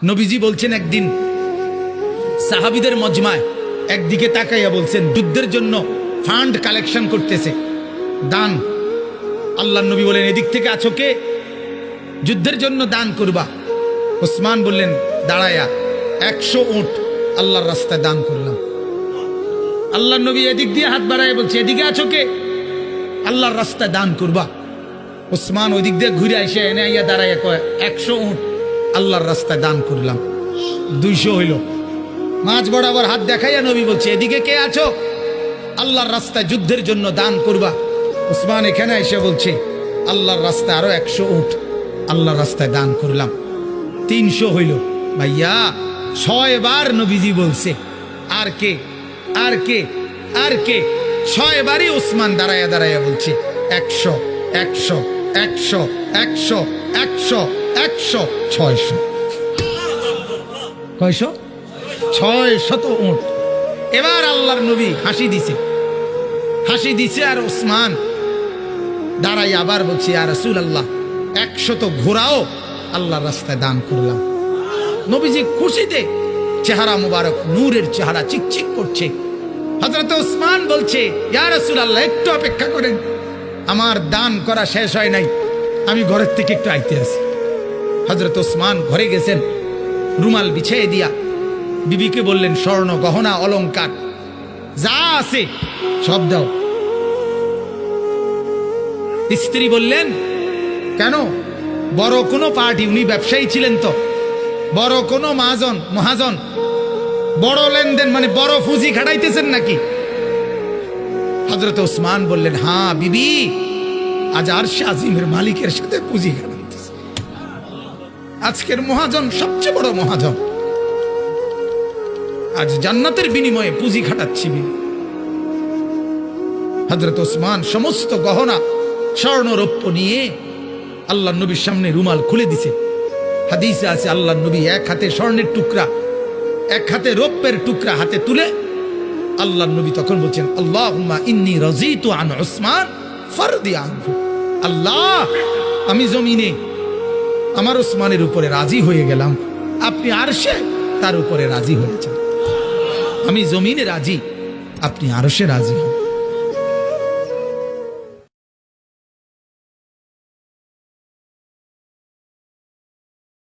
নবীজি বলছেন একদিন সাহাবীদের মজমায় একদিকে তাকাইয়া বলছেন যুদ্ধের জন্য ফান্ড কালেকশন করতেছে, দান। আল্লাহর নবী বলেন এদিক থেকে আছো কে? যুদ্ধের জন্য দান করবা। ওসমান বললেন দাঁড়ায়া 100 উট আল্লাহর রাস্তায় দান করলাম। আল্লাহর নবী এদিক দিয়ে হাত বাড়ায় বলছে এদিকে আছো কে? আল্লাহর রাস্তায় দান করবা। ওসমান ওই দিক দিয়ে ঘুরে এসে এনে আইয়া দাঁড়াইয়া কয় 100 উট আল্লাহর রাস্তায় দান করলাম। 200 হইল। মাঝ বরাবর হাত দেখাইয়া নবী বলছে এদিকে কে আছো? আল্লাহর রাস্তায় যুদ্ধের জন্য দান করবা। ওসমান এখানে এসে বলছে আল্লাহর রাস্তায় আরো 100 উট আল্লাহর রাস্তায় দান করলাম। 300 হইল। ভাইয়া 6 বার নবীজি বলছে আর কে আর কে আর কে? 6 বারই ওসমান দাঁড়াইয়া দাঁড়াইয়া বলছে 100 100 100 100 100 100 600। কয়শো? 600 উট। এবার আল্লাহর নবী হাসি দিছে আর ওসমান দাঁড়াই আবার বলছে ইয়া রাসূলুল্লাহ 100 ঘোড়াও আল্লাহর রাস্তায় দান করলাম। নবীজি খুশিতে চেহারা মুবারক নূরের চেহারা চিকচিক করছে। হযরত ওসমান বলছে ইয়া রাসূলুল্লাহ একটু অপেক্ষা করেন, আমার দান করা শেষ হয় নাই, আমি ঘরের থেকে একটু আইতে আসি। হযরত ওসমান ঘরে গেছেন, রুমাল বিছিয়ে দিয়া বিবিকে বললেন স্বর্ণ গহনা অলংকার যা আছে সব দাও। স্ত্রী বললেন কেন? বড় কোনো পার্টি, উনি ব্যবসায়ী ছিলেন তো, বড় কোনো মহাজন, বড় লেনদেন মানে বড় পুঁজি খাটাইতেছেন নাকি? হযরত ওসমান বললেন হ্যাঁ বিবি, আজ আরশে আজিমের মালিকের সাথে পুঁজি খাটাইতেছে। আজকের মহাজন সবচেয়ে বড় মহাজন, আজ জান্নাতের বিনিময়ে পুঁজি খাটাচ্ছি বিবি। হযরত ওসমান সমস্ত গহনা স্বর্ণ রৌপ্য নিয়ে আল্লাহর নবীর সামনে রুমাল খুলে দিছে। হাদিসে আছে আল্লাহর নবী এক হাতে স্বর্ণের টুকরা এক হাতে রৌপ্যের টুকরা হাতে তুলে আল্লাহর নবী তখন বলছেন আল্লাহুম্মা ইন্নী রাযীতু আন উসমান ফারদি আনহু। আল্লাহ আমি জমিনে আমার ওসমানের উপরে রাজি হয়ে গেলাম, আপনি আরশে তার উপরে রাজি হয়েছেন। আমি জমিনে রাজি, আপনি আরশে রাজি হন।